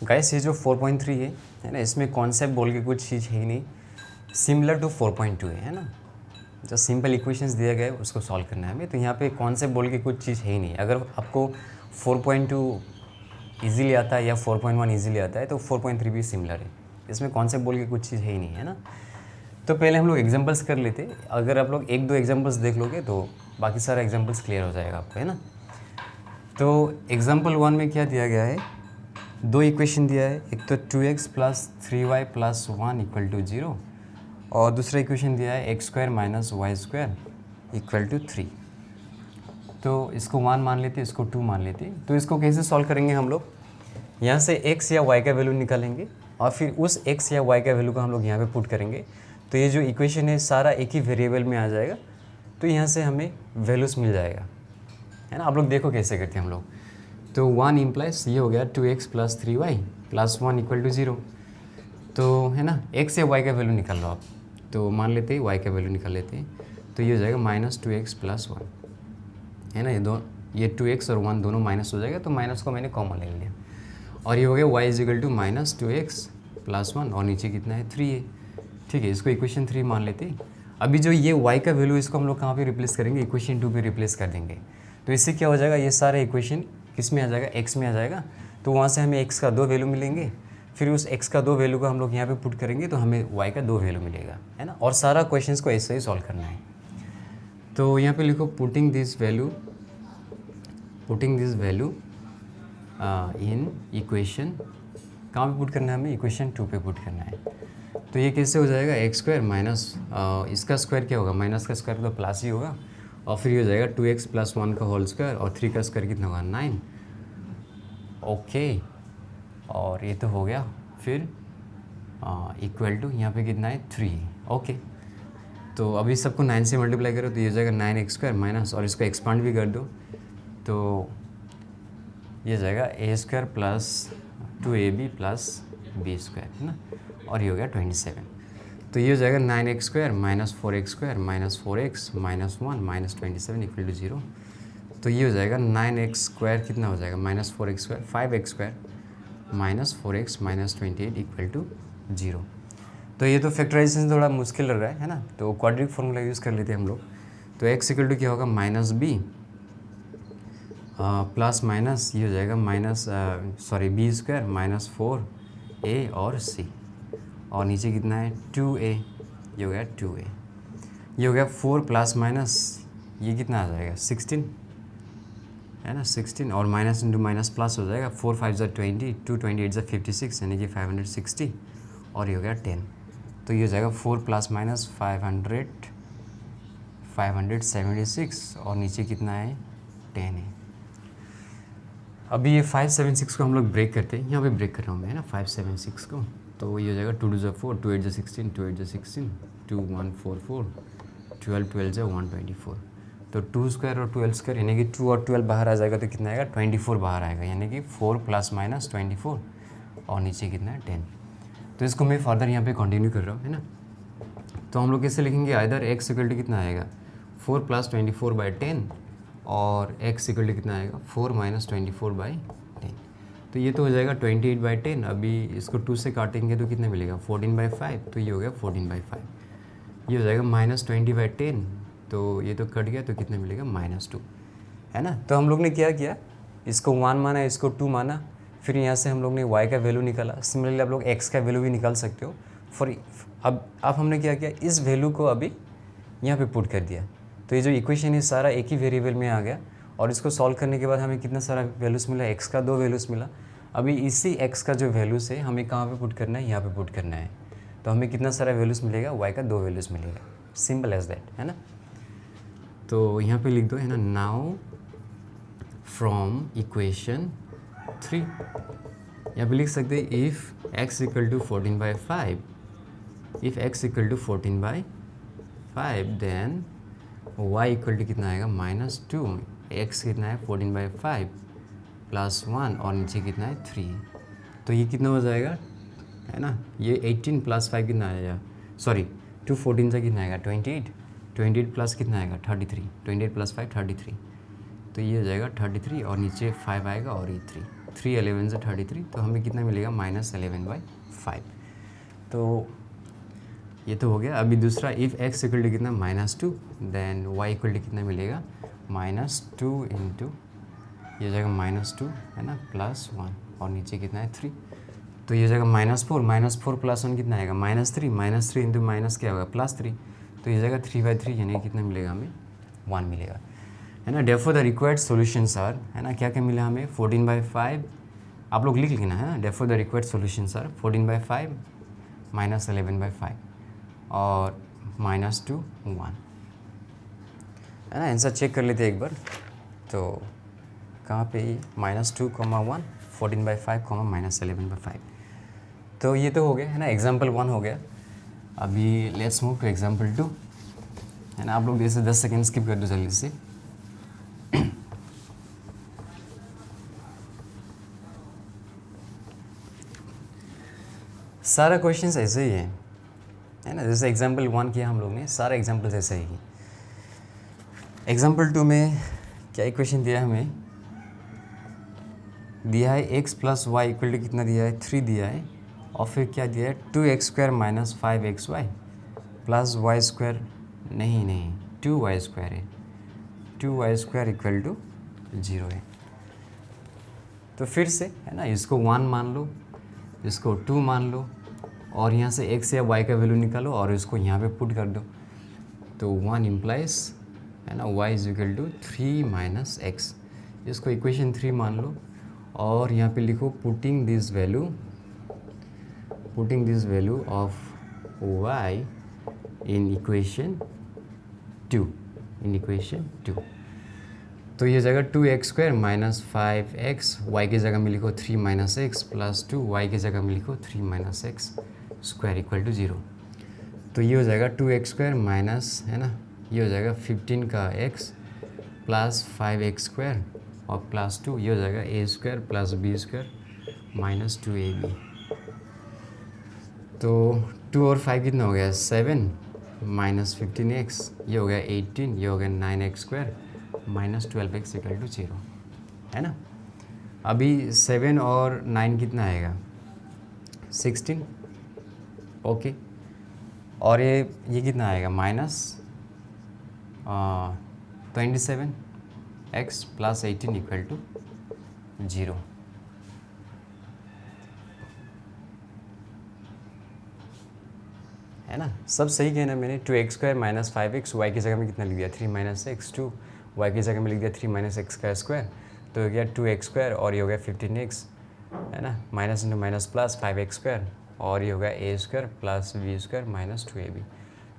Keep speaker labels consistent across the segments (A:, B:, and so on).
A: Guys ये जो 4.3 है ना, इसमें कॉन्सेप्ट बोल के कुछ चीज़ है ही नहीं, सिमिलर टू 4.2 है ना। जो सिंपल इक्वेशंस दिए गए उसको सॉल्व करना है हमें, तो यहाँ पे कॉन्सेप्ट बोल के कुछ चीज़ है ही नहीं। अगर आपको 4.2 ईजीली आता है या 4.1 ईजीली आता है तो 4.3 भी सिमिलर है, इसमें कॉन्सेप्ट बोल के कुछ चीज़ है ही नहीं है ना। तो पहले हम लोग एग्जांपल्स कर लेते, अगर आप लोग एक दो एग्जांपल्स देख लोगे तो बाकी सारा एग्जांपल्स क्लियर हो जाएगा आपको, है ना। तो एग्जांपल 1 में क्या दिया गया है, दो इक्वेशन दिया है, एक तो 2x plus 3y plus 1 equal to 0 और दूसरा इक्वेशन दिया है x square minus y square equal to 3। तो इसको 1 मान लेते, इसको 2 मान लेते। तो इसको कैसे सॉल्व करेंगे हम लोग, यहाँ से x या y का वैल्यू निकालेंगे और फिर उस x या y का वैल्यू को हम लोग यहाँ पे पुट करेंगे। तो ये जो इक्वेशन है सारा एक ही वेरिएबल में आ जाएगा, तो यहाँ से हमें वैल्यूज़ मिल जाएगा, है ना। आप लोग देखो कैसे करते हैं हम लोग। तो 1 इम्प्लाइज ये हो गया 2x plus 3y plus 1 equal to 0। तो है ना, x या y का वैल्यू निकाल लो आप। तो मान लेते हैं y का वैल्यू निकाल लेते हैं, तो ये हो जाएगा माइनस 2x प्लस 1, है ना। ये 2x और 1 दोनों माइनस हो जाएगा, तो माइनस को मैंने कॉमन ले लिया और ये हो गया y is equal to minus 2x plus 1 और नीचे कितना है 3 है। ठीक है, इसको इक्वेशन 3 मान लेते हैं। अभी जो ये y का वैल्यू इसको हम लोग कहाँ पे रिप्लेस करेंगे, इक्वेशन 2 पे रिप्लेस कर देंगे। तो इससे क्या हो जाएगा, ये सारे इक्वेशन किस में आ जाएगा, x में आ जाएगा। तो वहाँ से हमें x का 2 वैल्यू मिलेंगे, फिर उस x का 2 वैल्यू को हम लोग यहाँ पे पुट करेंगे तो हमें y का 2 वैल्यू मिलेगा, है ना। और सारा क्वेश्चंस को ऐसे ही सॉल्व करना है। तो यहाँ पे लिखो putting this value in equation, कहाँ पे पुट करना है हमें, इक्वेशन 2 पे पुट करना है। तो ये कैसे हो जाएगा, एक्स स्क्वायर माइनस इसका स्क्वायर क्या होगा, माइनस का स्क्वायर तो प्लस ही होगा, और फिर ये हो जाएगा 2x प्लस 1 का होल स्क्वायर और 3 का स्क्वायर कितना होगा 9। ओके, और ये तो हो गया। फिर इक्वल टू यहाँ पे कितना है 3। ओके, तो अभी सबको 9 से मल्टीप्लाई करो तो ये हो जाएगा 9x स्क्वायर माइनस, और इसको एक्सपांड भी कर दो तो ये जाएगा a square plus 2ab plus b square, है ना। और ये हो गया 27। तो ये हो जाएगा 9x square minus 4x square minus 4x minus 1 minus 27 equal to 0। तो ये हो जाएगा 9x स्क्वायर कितना हो जाएगा minus 4x square 5x square minus 4x minus 28 equal to 0। तो ये तो फैक्टराइजेशन थोड़ा मुश्किल लग रहा है ना, तो क्वाड्रिक फॉर्मूला यूज़ कर लेते हैं हम लोग। तो x इक्वल टू क्या होगा माइनस b प्लस माइनस ये हो जाएगा minus b square minus 4a और c, और नीचे कितना है 2a, ये हो गया 2a। ये हो गया 4 प्लस माइनस ये कितना आ जाएगा 16, है ना 16, और माइनस इंटू माइनस प्लस हो जाएगा 4 5 ज़ा 20, 2 28 ज़ा 56 यानी कि 560, और ये हो गया 10। तो ये हो जाएगा 4 प्लस माइनस 576 और नीचे कितना है 10 है। अभी ये 576 को हम लोग ब्रेक करते हैं, यहाँ पे ब्रेक कर रहा हूँ मैं, है ना 576 को। तो ये हो जाएगा 2 2 ज़ा 4, 2 8 ज़ा 16, 2 8 ज़ा 16, 2 1 4 4, 12 12 ज़ा 124। तो 2 स्क्वायर और 12 स्क्वायर यानी कि 2 और 12 बाहर आ जाएगा तो कितना आएगा 24 बाहर आएगा, यानी कि 4 प्लस माइनस 24 और नीचे कितना है 10। तो इसको मैं फर्दर यहाँ पे कंटिन्यू कर रहा हूँ, है ना। तो हम लोग कैसे लिखेंगे, आइदर x इक्वल टू कितना आएगा 4 प्लस 24 बाई 10 और x इक्वल टू कितना आएगा 4 माइनस 24 बाई 10। तो ये तो हो जाएगा 28 बाई 10। अभी इसको 2 से काटेंगे तो कितना मिलेगा 14 बाई 5, तो ये हो गया 14 बाई 5। ये हो जाएगा माइनस 20 बाई 10, तो ये तो कट गया तो कितना मिलेगा माइनस 2, है ना। तो हम लोग ने क्या किया, इसको 1 माना, इसको 2 माना, फिर यहाँ से हम लोग ने y का वैल्यू निकाला। सिमिलरली आप लोग x का वैल्यू भी निकाल सकते हो। अब हमने क्या किया, इस वैल्यू को अभी यहाँ पे पुट कर दिया, तो ये जो इक्वेशन है सारा एक ही वेरिएबल में आ गया। और इसको सॉल्व करने के बाद हमें कितना सारा वैल्यूज़ मिला, x का 2 वैल्यूज़ मिला। अभी इसी x का जो वैल्यूज़ है हमें कहाँ पे पुट करना है, यहाँ पे पुट करना है। तो हमें कितना सारा वैल्यूज़ मिलेगा, y का 2 वैल्यूज़ मिलेगा, सिंपल एज दैट, है ना। तो यहाँ पे लिख दो, है ना, नाउ फ्रॉम इक्वेशन 3 यहाँ पे लिख सकते हैं if x equal to 14 by 5, if x equal to 14 by 5 then y equal to कितना आएगा माइनस 2, x कितना है 14 बाई 5 प्लस 1 और नीचे कितना है 3। तो ये कितना हो जाएगा, है ना, ये 18 प्लस 5 कितना आएगा, सॉरी 2 14 से कितना आएगा 28, 28 प्लस कितना आएगा 33, 28 प्लस 5 33। तो ये हो जाएगा 33 और नीचे 5 आएगा और ये 3। 3 11 से 33, तो हमें कितना मिलेगा -11/5। तो ये तो हो गया। अभी दूसरा, इफ़ x इक्वल टू कितना -2, देन y इक्वल टू कितना मिलेगा -2 इंटू ये जाएगा -2 है ना +1 और नीचे कितना है 3, तो ये जाएगा -4 प्लस 1 कितना आएगा -3 इंटू माइनस क्या होगा +3, तो ये जाएगा 3/3 यानी कितना मिलेगा हमें 1 मिलेगा है ना। Therefore the required solutions are है ना क्या क्या मिला हमें 14/5, आप लोग लिख लेना है ना। Therefore the required solutions are 14/5 -11/5 और -2 1 है ना। आंसर चेक कर लेते हैं एक बार, तो कहाँ पे -2, 1 14/5, -11/5, तो ये तो हो गया है ना। एग्जाम्पल 1 हो गया। अभी लेट्स मूव टू एग्जाम्पल 2 है ना। आप लोग जैसे 10 सेकेंड स्किप कर दो जल्दी से। सारा क्वेश्चंस ऐसे ही है ना, जैसे एग्जाम्पल 1 किया हम लोग ने, सारा एग्जाम्पल्स ऐसे ही। एग्जाम्पल 2 में क्या इक्वेशन दिया है हमें, दिया है x + y इक्वल टू कितना दिया है 3 दिया है, और फिर क्या दिया है 2x² - 5xy प्लस y² नहीं 2y² है, 2y² इक्वल टू 0 है। तो फिर से है ना, इसको 1 मान लो, इसको 2 मान लो, और यहाँ से x या y का वैल्यू निकालो और इसको यहाँ पे पुट कर दो, तो 1 इम्प्लाइज है ना y is equal to 3 - x, इसको इक्वेशन 3 मान लो और यहाँ पे लिखो putting this value of y in equation 2, तो ये जगह 2x² - 5x, y की जगह में लिखो 3 - x प्लस 2, y की जगह में लिखो 3 - x स्क्वायर इक्वल टू 0, तो ये हो जाएगा 2x² माइनस है ना, ये हो जाएगा 15 का x प्लस 5x² और प्लस 2, ये हो जाएगा a² plus b² minus 2ab, तो 2 और 5 कितना हो गया 7 माइनस 15x, ये हो गया 18, ये हो गया 9x² minus 12x equal to 0 है ना। अभी 7 और 9 कितना आएगा 16, ओके, और ये कितना आएगा -27x प्लस 18 इक्वल टू 0 है ना। सब सही कहना मैंने, 2x² माइनस 5x, y की जगह में कितना लिख दिया 3 - x, 2 y की जगह में लिख दिया 3 - x का स्क्वायर, तो हो गया 2x² और ये हो गया 15x है ना, minus into minus plus 5x² और ये हो गया a² plus b² minus 2ab,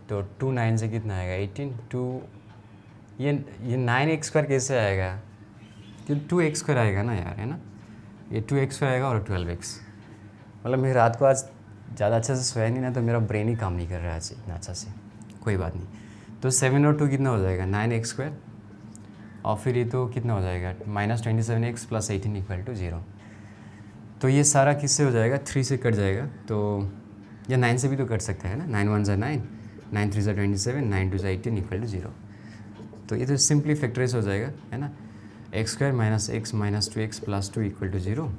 A: तो 2 9 से कितना आएगा 18, 2 ये 9x² कैसे आएगा, कि 2x² आएगा ना यार है ना, ये 2x² आएगा और 12x, मतलब मैं रात को आज ज़्यादा अच्छे से सोया नहीं ना, तो मेरा ब्रेन ही काम नहीं कर रहा है आज इतना अच्छा से, कोई बात नहीं। तो 7 और 2 कितना हो जाएगा 9x² और फिर ये तो कितना हो जाएगा -27x प्लस 18 इक्वल टू 0, तो ये सारा किससे हो जाएगा 3 से कट जाएगा, तो या 9 से भी तो कट सकते हैं ना, 9 1 ज़ा 9, 9 3 ज़ा 27, 9 2 ज़ा 18 इक्वल टू 0, तो ये तो सिंपली फैक्टराइज हो जाएगा है ना। x² minus x minus 2x plus 2 equal to 0,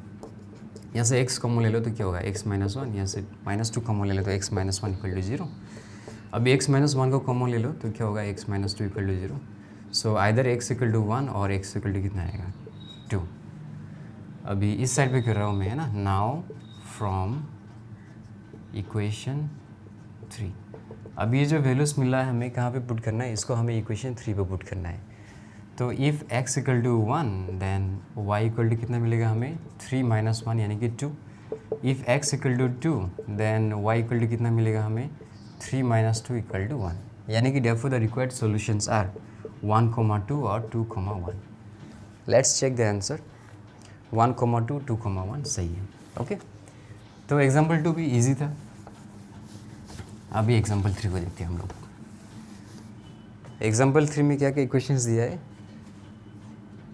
A: यहाँ से x कॉमन ले लो तो क्या होगा x - 1, यहाँ से -2 कॉमन ले लो तो x - 1 इक्वल टू 0, अभी x - 1 को कॉमन ले लो तो क्या होगा x - 2 equal to 0, so either x equal to 1 और x इक्वल टू कितना आएगा 2। अभी इस साइड पे कर रहा हूँ मैं है ना, नाउ फ्रॉम इक्वेशन 3, अभी ये जो वैल्यूज मिल रहा है हमें कहाँ पे पुट करना है, इसको हमें इक्वेशन 3 पे पुट करना है, तो if x equal to 1 then y equal to कितना मिलेगा हमें 3 - 1 यानी कि 2, if x equal to 2 then y equal to कितना मिलेगा हमें 3 - 2 इक्वल टू 1, यानी कि therefore the required solutions are 1, 2 और 2, 1। लेट्स चेक द आंसर, 1, 2, 2, 1 सही है, ओके। तो एग्जाम्पल 2 भी इजी था। अभी एग्जाम्पल 3 को देखते हैं हम लोग। एग्जाम्पल 3 में क्या क्या इक्वेशंस दिया है,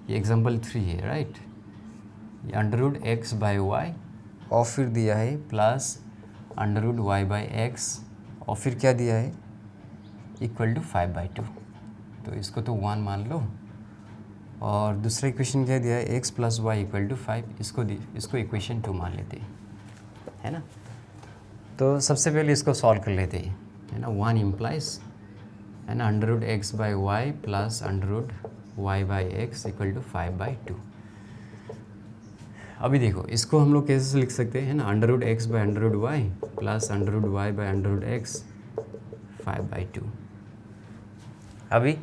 A: ये एग्जाम्पल 3 है राइट, ये √x/y और फिर दिया है प्लस √y/x और फिर क्या दिया है इक्वल टू 5/2, तो इसको तो 1 मान लो और दूसरा इक्वेशन क्या दिया है, x plus y equal to 5, इसको इक्वेशन 2 मान लेते हैं, है ना। तो सबसे पहले इसको सॉल्व कर लेते हैं, है ना। 1 इम्प्लाइज है ना under root x by y plus under root y by x equal to 5/2। अभी देखो इसको हम लोग कैसे लिख सकते हैं ना, under root x by under root y plus under root y by under root x 5/2। अभी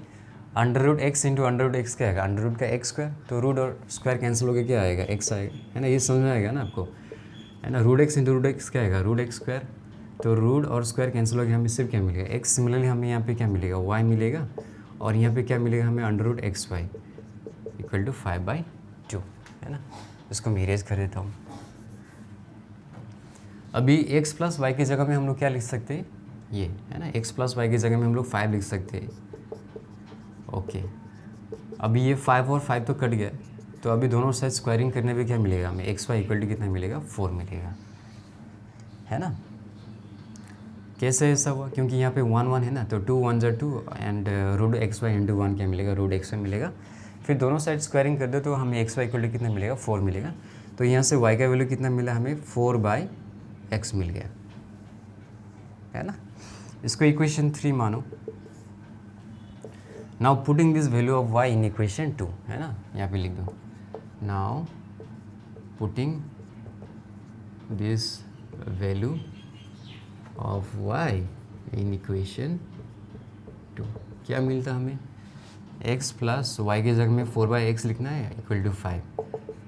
A: under root x into under root x क्या आएगा, अंडर रूट का एक्स स्क्वायर, तो रूट और स्क्वायर कैंसिल होकर क्या आएगा, एक्स आएगा, है ना। ये समझ में आएगा ना आपको, है ना। Root x into root x क्या आएगा, रूट एक्स स्क्वायर, तो रूट और स्क्वायर कैंसिल होकर हमें सिर्फ क्या मिलेगा, एक्स। सिमिलरली हमें यहाँ पे क्या मिलेगा, वाई मिलेगा, और यहाँ पे क्या मिलेगा हमें, under root x y equal to 5/2, है ना। इसको मैं इरेज कर देता हूँ। अभी एक्स प्लस वाई की जगह में हम लोग क्या लिख सकते हैं, ये है ना, एक्स प्लस वाई की जगह में हम लोग 5 लिख सकते हैं। ओके, अभी ये 5 और 5 तो कट गया, तो अभी दोनों साइड स्क्वायरिंग करने पे क्या मिलेगा हमें, एक्स वाई इक्वल टू कितना मिलेगा, 4 मिलेगा, है ना। कैसे ऐसा हुआ, क्योंकि यहाँ पे 1 1 है ना, तो 2 1 2 and root x y into 1 क्या मिलेगा, रूट एक्स वाई मिलेगा। फिर दोनों साइड स्क्वायरिंग कर दो तो हमें एक्स वाई इक्वल टू कितना मिलेगा, 4 मिलेगा। तो यहाँ से वाई का वैल्यू कितना मिला हमें, 4/x मिल गया, है ना। इसको इक्वेशन 3 मानो। Now putting this value of y in equation 2, है ना, यहाँ पे लिख दो। Now putting this value of y in equation 2, क्या मिलता हमें, x प्लस वाई की जगह में 4/x लिखना है इक्वल टू 5,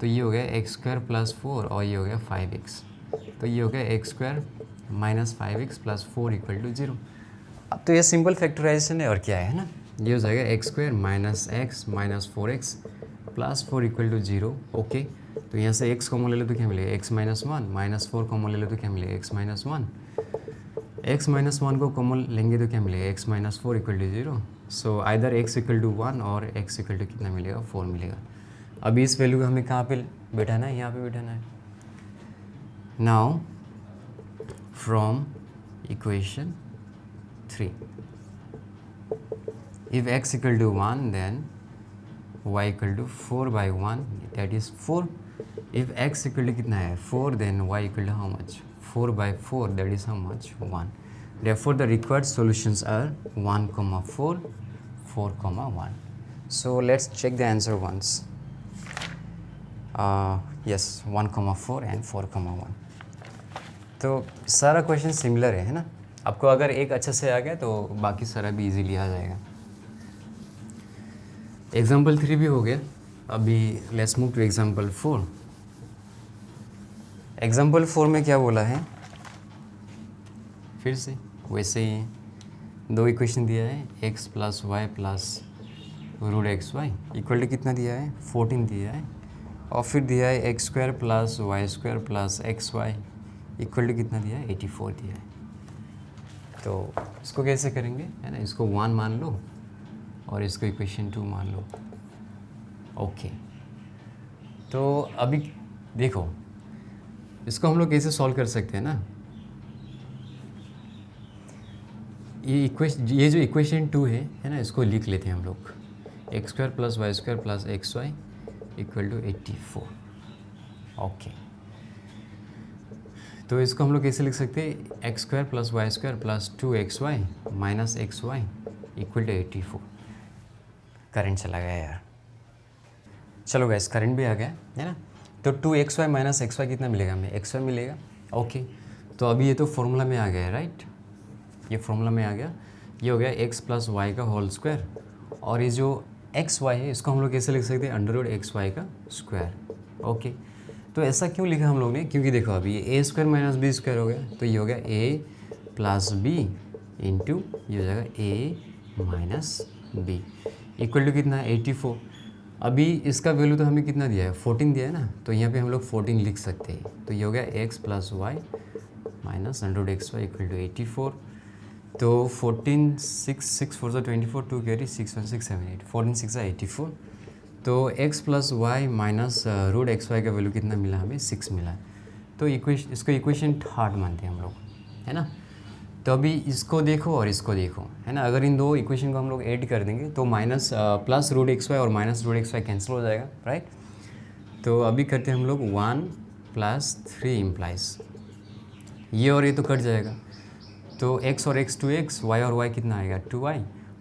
A: तो ये हो गया एक्स स्क्वायर प्लस 4 और ये हो गया 5x, तो ये हो गया x square minus 5x plus 4 equal to 0। अब तो ये सिंपल फैक्टराइजेशन है और क्या है ना, ये हो जाएगा x square minus x minus 4x plus 4 equal to 0। Okay, तो यहाँ से x कॉमन ले लो तो क्या मिलेगा, x माइनस 1, माइनस 4 कॉमन ले लो तो क्या मिलेगा, x माइनस 1, x माइनस 1 को कॉमन लेंगे तो क्या मिलेगा, x minus 4 equal to 0। So either x equal to 1 और x इक्वल टू कितना मिलेगा, 4 मिलेगा। अभी इस वैल्यू को हमें कहाँ पे बैठाना है, यहाँ पे बैठाना है। Now from equation 3, if x equal to 1 then y equal to 4/1, that is 4. if x equal to कितना है, 4, then y equal to how much, 4/4, that is how much, 1. therefore the required solutions are 1, 4, 4, 1. so let's check the answer once. yes, 1, 4 and 4, 1. तो सारा question similar है ना। आपको अगर एक अच्छा से आ गया तो बाकी सारा भी इजीली आ जाएगा। एग्जाम्पल 3 भी हो गया। अभी let's move to example 4। Example 4 में क्या बोला है, फिर से वैसे ही 2 इक्वेशन दिया है, x plus y plus root x y equal to कितना दिया है, 14 दिया है, और फिर दिया है x square plus y square plus x y equal to कितना दिया है, 84 दिया है। तो इसको कैसे करेंगे, है ना, इसको 1 मान लो और इसको इक्वेशन 2 मान लो। ओके, तो अभी देखो इसको हम लोग कैसे सॉल्व कर सकते हैं ना, ये जो इक्वेशन 2 है ना, इसको लिख लेते हैं हम लोग, x square plus y square plus x y equal to 84। Okay, तो इसको हम लोग कैसे लिख सकते हैं, x square plus y square plus 2xy minus x y equal to 84। Current चला गया यार, चलो गैस करंट भी आ गया, है ना। तो 2xy माइनस एक्स वाई कितना मिलेगा हमें, xy मिलेगा। ओके, तो अभी ये तो फॉर्मूला में आ गया है, राइट, ये फॉर्मूला में आ गया, ये हो गया x प्लस वाई का होल स्क्वायर, और ये जो xy है इसको हम लोग कैसे लिख सकते हैं, अंडर रूट एक्स वाई का स्क्वायर। ओके, तो ऐसा क्यों लिखा हम लोग ने, क्योंकि देखो अभी ये a square minus b square हो गया, तो ये हो गया a प्लस बी इंटू ये हो जाएगा a minus b equal to कितना है, 84। अभी इसका वैल्यू तो हमें कितना दिया है, 14 दिया है ना, तो यहाँ पे हम लोग 14 लिख सकते हैं। तो ये हो गया x plus y minus under root x y equal to 84। तो 14 6 4 24, 2 कैरी 6 1 6 7 8, 14 6 84। तो x plus y minus root x y का वैल्यू कितना मिला हमें, 6 मिला। तो इसको इक्वेशन 3 मानते हैं हम लोग, है ना। तो अभी इसको देखो और इसको देखो, है ना। अगर इन दो इक्वेशन को हम लोग ऐड कर देंगे तो minus plus root x Y और minus root x Y cancel हो जाएगा, राइट। तो अभी करते हैं हम लोग 1 + 3 इम्प्लाइज, ये और ये तो कट जाएगा, तो x और x 2x, y और y कितना आएगा 2y,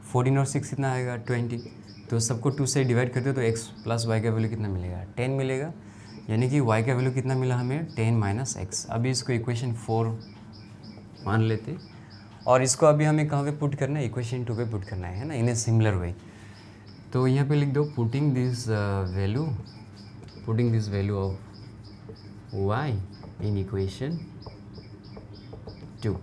A: 14 और 6 कितना आएगा 20, तो सबको 2 से डिवाइड करते हो तो x + y का वैल्यू कितना मिलेगा 10 मिलेगा, यानी कि y का वैल्यू कितना मिला हमें 10 - x। अभी इसको इक्वेशन 4 मान लेते और इसको अभी हमें कहाँ पे पुट करना है, इक्वेशन 2 पे पुट करना है ना, इन ए सिमिलर वे। तो यहाँ पे लिख दो putting this value of y in equation 2।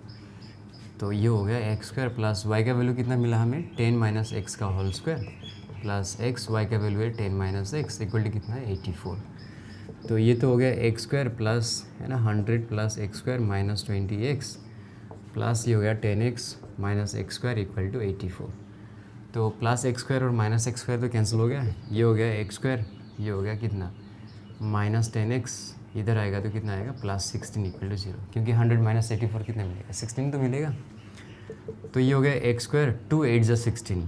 A: तो ये हो गया x² प्लस y का वैल्यू कितना मिला हमें 10 - x का whole square plus x, y का वैल्यू है 10 - x इक्वल टू कितना है 84। तो ये तो हो गया x² प्लस, है ना, 100 + x² - 20x प्लस ये हो गया 10x - x² इक्वल टू 84। तो प्लस x² और माइनस x² तो कैंसिल हो गया, ये हो गया x², ये हो गया कितना -10x, इधर आएगा तो कितना आएगा +16 इक्वल टू 0, क्योंकि 100 - 84 कितना मिलेगा 16 तो मिलेगा। तो ये हो गया x², 2 8 = 16,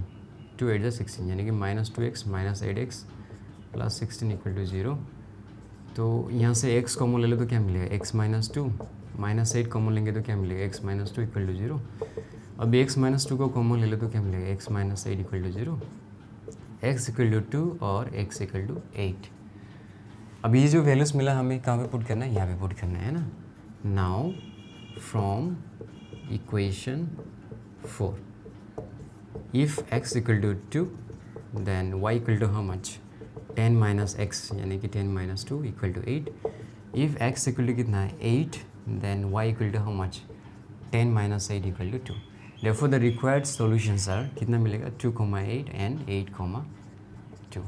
A: 2 8 = 16, यानी कि -2x - 8x + 16 इक्वल टू 0। तो यहाँ से x कॉमन ले लो तो क्या मिलेगा x - 2, -8 कॉमन लेंगे तो क्या मिलेगा x - 2 इक्वल टू 0। अभी x - 2 को कॉमन ले लो तो क्या मिलेगा x - 8 equal to 0, x equal to 2 और x इक्वल टू 8। अभी ये जो वैल्यूज़ मिला हमें कहाँ पे पुट करना है, यहाँ पे पुट करना है ना। Now from equation 4, if x equal to 2 then y equal to how much 10 - x, यानी कि 10 - 2 equal to 8। If x equal to कितना है 8 then y equal to how much 10 - 8 equal to 2। Therefore the required solutions are कितना मिलेगा 2,8 and 8,2।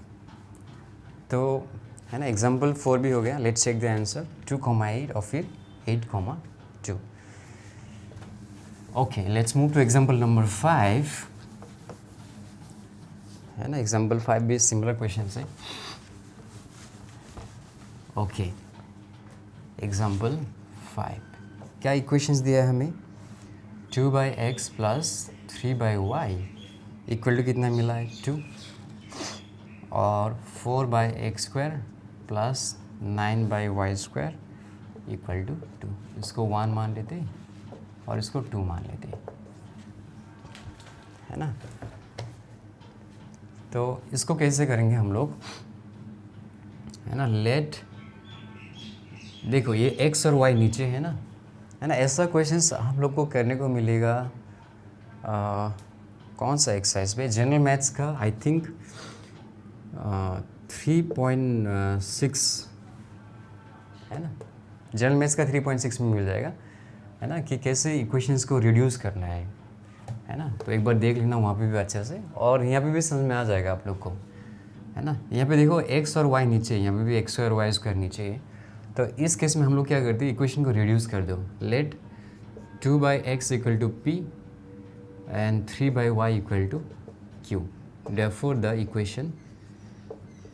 A: तो है ना, example 4 भी हो गया। लेट्स चेक द आंसर 2,8 और फिर 8,2। Okay, let's move to example number 5, है ना। एग्जाम्पल 5 भी सिमिलर क्वेश्चन है। ओके, एग्जाम्पल 5 क्या इक्वेशंस दिया है हमें 2/x plus 3/y equal to कितना मिला है 2, और 4/x² plus 9/y² equal to 2। इसको 1 मान लेते और इसको 2 मान लेते, है ना। तो इसको कैसे करेंगे हम लोग, है ना। लेट, देखो ये x और y नीचे है ना, है ना। ऐसा क्वेश्चंस हम लोग को करने को मिलेगा कौन सा एक्सरसाइज पे, जनरल मैथ्स का आई थिंक 3.6, है ना। जनरल मैथ्स का 3.6 में मिल जाएगा, है ना, कि कैसे इक्वेशंस को रिड्यूस करना है ना। तो एक बार देख लेना वहाँ पे भी अच्छे से, और यहाँ पे भी समझ में आ जाएगा आप लोग को, है ना। यहाँ पे देखो x और y नीचे, यहाँ पे भी x और y² नीचे है। तो इस केस में हम लोग क्या करते हैं, इक्वेशन को रिड्यूस कर दो। Let 2/x equal to p and 3/y equal to q, therefore the equation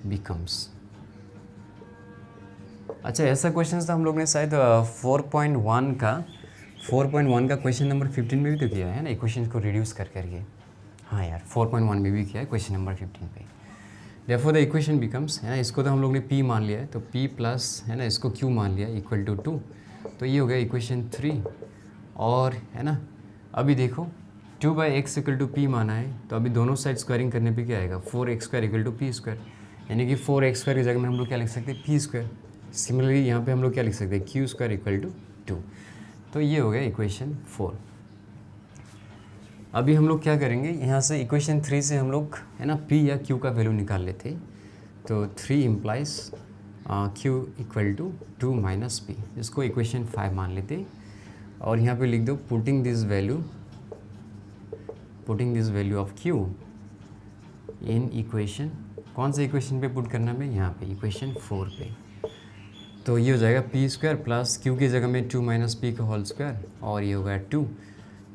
A: becomes. अच्छा, ऐसा क्वेश्चन था हम लोग ने शायद 4.1 का क्वेश्चन नंबर 15 में भी तो किया है ना, इक्वेशन को रिड्यूस कर करके। हाँ यार, 4.1 में भी किया है क्वेश्चन नंबर 15 पे। देयरफॉर द इक्वेशन बिकम्स, है ना, इसको तो हम लोग ने p मान लिया है, तो p प्लस, है ना, इसको q मान लिया इक्वल टू 2। तो ये हो गया इक्वेशन 3। और है ना, अभी देखो 2/x इक्वल टू p माना है, तो अभी दोनों साइड स्क्वायरिंग करने पे क्या आएगा 4x² इक्वल टू p², यानी कि 4x² की जगह में हम लोग क्या लिख सकते हैं p²। सिमिलरली यहाँ पे हम लोग क्या लिख सकते हैं q² इक्वल टू 2। तो ये हो गया इक्वेशन 4। अभी हम लोग क्या करेंगे, यहाँ से इक्वेशन 3 से हम लोग, है ना, p या q का वैल्यू निकाल लेते। तो 3 implies q equal to 2 - p, इसको इक्वेशन 5 मान लेते। और यहाँ पे लिख दो putting this value of q in equation, कौन से इक्वेशन पे पुट करना है, यहाँ पे इक्वेशन 4 पे। तो ये हो जाएगा p² प्लस q की जगह में 2 - p का होल स्क्वायर, और ये हो गया 2।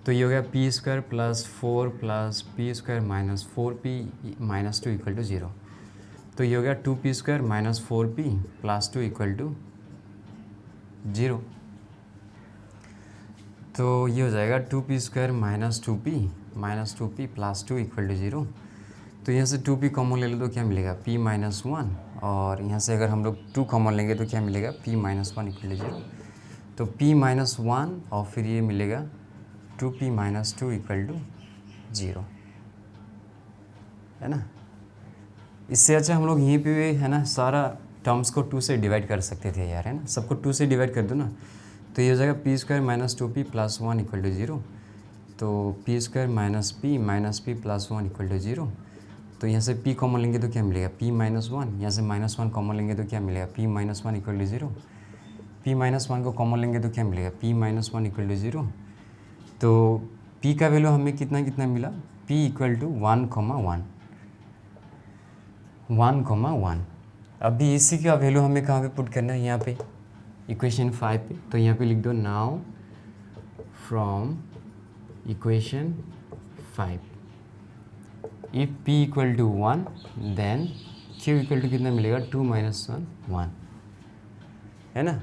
A: तो ये हो गया p² plus 4 plus p² minus 4p minus 2 equal to 0। तो ये हो गया 2p² minus 4p plus 2 equal to 0। तो ये हो जाएगा 2p² minus 2p plus 2 equal to 0। तो यहाँ से 2p कॉमन ले लो तो क्या मिलेगा p माइनस 1, और यहाँ से अगर हम लोग 2 कॉमन लेंगे तो क्या मिलेगा p माइनस 1 इक्वल टू 0। तो p माइनस 1 और फिर ये मिलेगा 2p माइनस 2 इक्वल टू 0, है ना। इससे अच्छा हम लोग यहीं पे है ना सारा टर्म्स को 2 से डिवाइड कर सकते थे यार, है ना। सबको 2 से डिवाइड कर दो ना, तो ये हो जाएगा p² minus 2p plus 1 equal to 0। तो p² minus p plus 1 equal to 0। तो यहाँ से p कॉमन लेंगे तो क्या मिलेगा p माइनस 1, यहाँ से माइनस 1 कॉमन लेंगे तो क्या मिलेगा p minus 1 equal to 0। p minus 1 को कॉमन लेंगे तो क्या मिलेगा p माइनस 1 इक्वल टू 0। तो p का वैल्यू हमें कितना कितना मिला, p इक्वल टू 1,1। अभी इसी का वैल्यू हमें कहाँ पे पुट करना है, यहाँ पे इक्वेशन 5 पे। तो यहाँ पे लिख दो now from equation 5 if p equal to 1 then q equal to कितना मिलेगा 2 माइनस 1, है ना।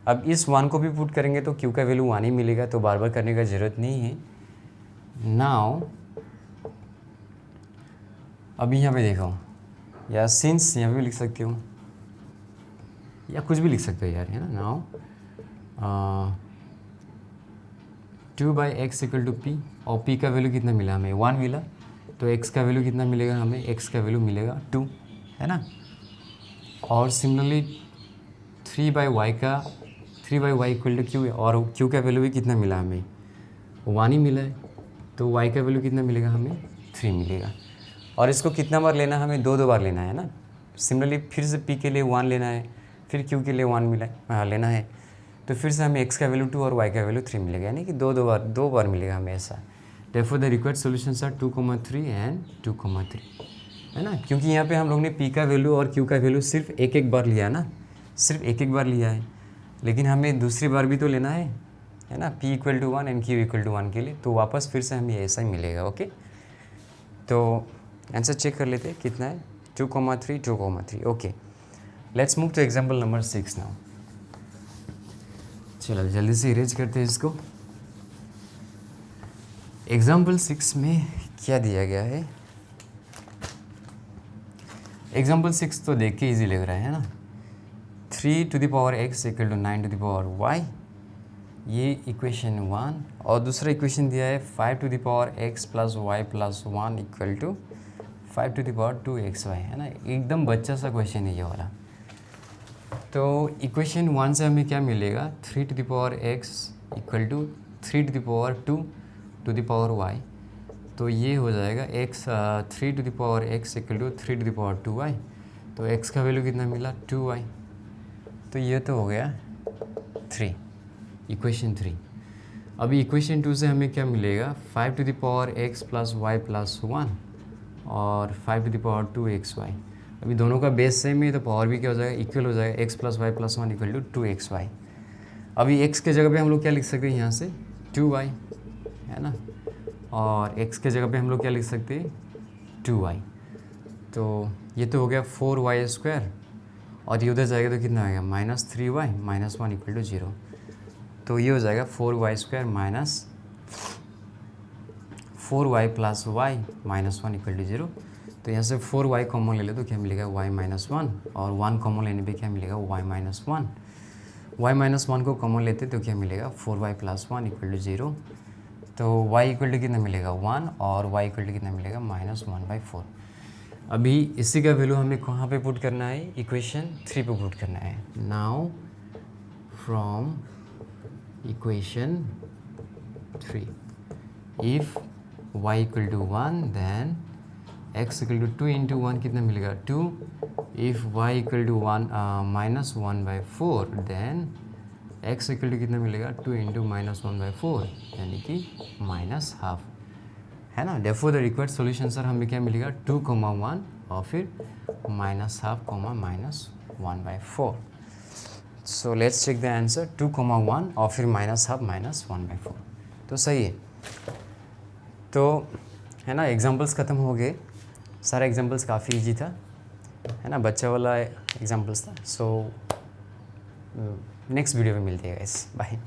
A: अब इस 1 को भी पुट करेंगे तो q का वैल्यू 1 ही मिलेगा, तो बार बार करने का ज़रूरत नहीं है। नाउ अभी यहाँ पे देखो, या सिंस यहाँ पे भी लिख सकते हो या कुछ भी लिख सकते हो यार, है ना। Now 2/x equal to p, और p का वैल्यू कितना मिला हमें 1 मिला, तो x का वैल्यू कितना मिलेगा हमें, x का वैल्यू मिलेगा 2, है ना। और similarly 3/y equal to q, और q का वैल्यू भी कितना मिला हमें 1 ही मिला है, तो y का वैल्यू कितना मिलेगा हमें 3 मिलेगा। और इसको कितना बार लेना है हमें, दो बार लेना है ना। सिमिलरली फिर से p के लिए 1 लेना है, फिर q के लिए 1 लेना है, तो फिर से हमें x का वैल्यू 2 और y का वैल्यू 3 मिलेगा, यानी कि दो बार मिलेगा हमें ऐसा। Therefore the required solutions are 2,3 and 2,3, है ना। क्योंकि यहाँ पे हम लोग ने p का वैल्यू और q का वैल्यू सिर्फ एक बार लिया ना, सिर्फ एक बार लिया है, लेकिन हमें दूसरी बार भी तो लेना है ना, p equal to 1 and q equal to 1 के लिए, तो वापस फिर से हमें ऐसा ही मिलेगा। ओके, तो आंसर चेक कर लेते हैं कितना है, 2,3 okay. Let's move to example number 6 now. चलो जल्दी से इरेज करते हैं इसको। एग्जाम्पल 6 में क्या दिया गया है, एग्जाम्पल 6 तो देख के ईजी लग रहा है ना। 3 to the power x equal to 9 to the power y, ये इक्वेशन 1, और दूसरा इक्वेशन दिया है 5 to the power x plus y plus 1 equal to 5 to the power 2xy, है ना। एकदम बच्चा सा क्वेश्चन है ये वाला। तो इक्वेशन 1 से हमें क्या मिलेगा, 3 to the power x equal to 3 to the power 2 to the power y, तो ये हो जाएगा x 3 to the power x equal to 3 to the power 2y, तो x का वैल्यू कितना मिला 2y, तो ये तो हो गया 3, इक्वेशन 3। अभी इक्वेशन 2 से हमें क्या मिलेगा, 5 to the power x plus y plus 1 और 5 टू द पावर 2xy। अभी दोनों का बेस सेम है तो पावर भी क्या हो जाएगा, इक्वल हो जाएगा, x plus y plus 1 equal to 2xy। अभी x के जगह पे हम लोग क्या लिख सकते हैं, यहाँ से 2y, है ना, और x के जगह पे हम लोग क्या लिख सकते हैं 2y। तो ये तो हो गया 4y², और ये उधर जाएगा तो कितना आएगा -3y माइनस 1 इक्वल टू 0, तो ये हो जाएगा 4y² minus 4y plus y minus 1 equal to 0। तो यहाँ से 4y कॉमन ले लो तो क्या मिलेगा y माइनस 1, और 1 कॉमन लेने पे क्या मिलेगा y माइनस 1। y माइनस 1 को कॉमन लेते तो क्या मिलेगा 4y प्लस 1 इक्वल टू 0। तो y इक्वल टू कितना मिलेगा 1, और y इक्वल टू कितना मिलेगा -1/4। अभी इसी का वैल्यू हमें कहाँ पे पुट करना है, इक्वेशन 3 पे पुट करना है। Now from equation 3 if y equal to 1 then x equal to 2 into 1 कितना मिलेगा 2। If y equal to 1 -1/4 then x equal to कितना मिलेगा 2 इंटू -1/4 यानी कि -12, है ना। Therefore the required solution sir हमें क्या मिलेगा 2,1 और फिर -12, -1/4। So let's check the answer, 2,1 और फिर -12, -1/4, तो सही है। तो है ना, एग्जांपल्स ख़त्म हो गए, सारे एग्जांपल्स काफ़ी इजी था, है ना, बच्चा वाला एग्जांपल्स था। सो नेक्स्ट वीडियो में मिलते हैं गाइस, बाय।